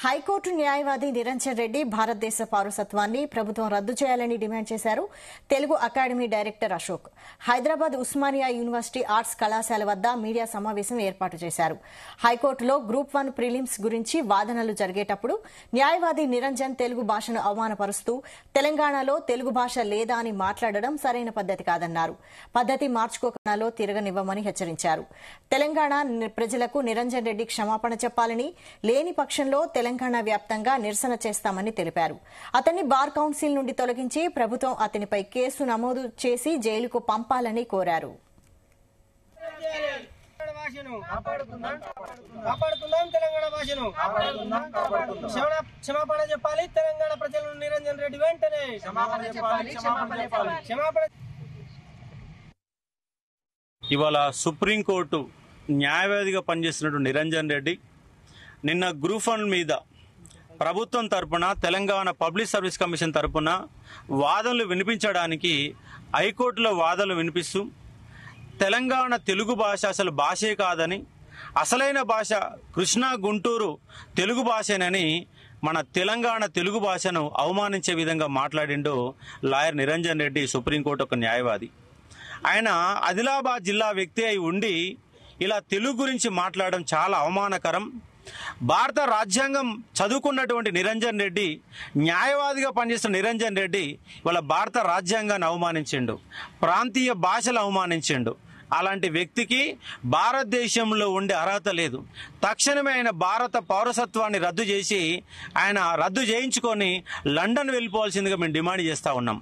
High court న్యాయవాది నిరంజన్ రెడ్డి భారతదేశ పౌరసత్వాన్ని ప్రభుత్వం రద్దు చేయాలని డిమాండ్ చేశారు Telugu academy director Ashok. Hyderabad Osmania university arts కళాశాల వద్ద మీడియా సమావేశం ఏర్పాటు చేశారు. హైకోర్టులో గ్రూప్ 1 ప్రిలిమ్స్ గురించి వాదనలు జరిగేటప్పుడు న్యాయవాది నిరంజన్ తెలుగు భాషను అవమానపరుస్తూ తెలంగాణలో తెలుగు భాష లేదా అని మాట్లాడడం సరైన పద్దతి కాదన్నారు. పద్దతి మార్చుకోకనాలో తిరగనివ్వమని హెచ్చరించారు. తెలంగాణ ప్రజలకు నిరంజన్ రెడ్డి క్షమాపణ చెప్పాలని, లేని పక్షంలో తెలంగాణ వ్యాప్తంగా నిరసన చేస్తామని తెలిపారు. అతన్ని బార్ కౌన్సిల్ నుండి తొలగించి ప్రభుత్వం అతనిపై కేసు నమోదు చేసి జైలుకు పంపాలని కోరారు. క్షమాపణ చెప్పాలి తెలంగాణ ప్రజలను నిరంజన్ రెడ్డి వెంటనే ఇవాళ సుప్రీంకోర్టు న్యాయవాదిగా పనిచేస్తున్నటువంటి నిరంజన్ రెడ్డి నిన్న గ్రూప్ 1 మీద ప్రభుత్వం తరపున తెలంగాణ పబ్లిక్ సర్వీస్ కమిషన్ తరపున వాదనలు వినిపించడానికి హైకోర్టులో వాదనలు వినిపిస్తూ తెలంగాణ తెలుగు భాష అసలు భాషే కాదని, అసలైన భాష కృష్ణా గుంటూరు తెలుగు భాషేనని మన తెలంగాణ తెలుగు భాషను అవమానించే విధంగా మాట్లాడిండు లాయర్ నిరంజన్ రెడ్డి, సుప్రీంకోర్టు ఒక న్యాయవాది. ఆయన ఆదిలాబాద్ జిల్లా వ్యక్తి అయి ఉండి ఇలా తెలుగు గురించి మాట్లాడడం చాలా అవమానకరం. భారత రాజ్యాంగం చదువుకున్నటువంటి నిరంజన్ రెడ్డి, న్యాయవాదిగా పనిచేస్తున్న నిరంజన్ రెడ్డి వాళ్ళ భారత రాజ్యాంగాన్ని అవమానించిండు, ప్రాంతీయ భాషలు అవమానించిండు. అలాంటి వ్యక్తికి భారతదేశంలో ఉండే అర్హత లేదు. తక్షణమే ఆయన భారత పౌరసత్వాన్ని రద్దు చేయించుకొని లండన్ వెళ్ళిపోవాల్సిందిగా మేము డిమాండ్ చేస్తా ఉన్నాం.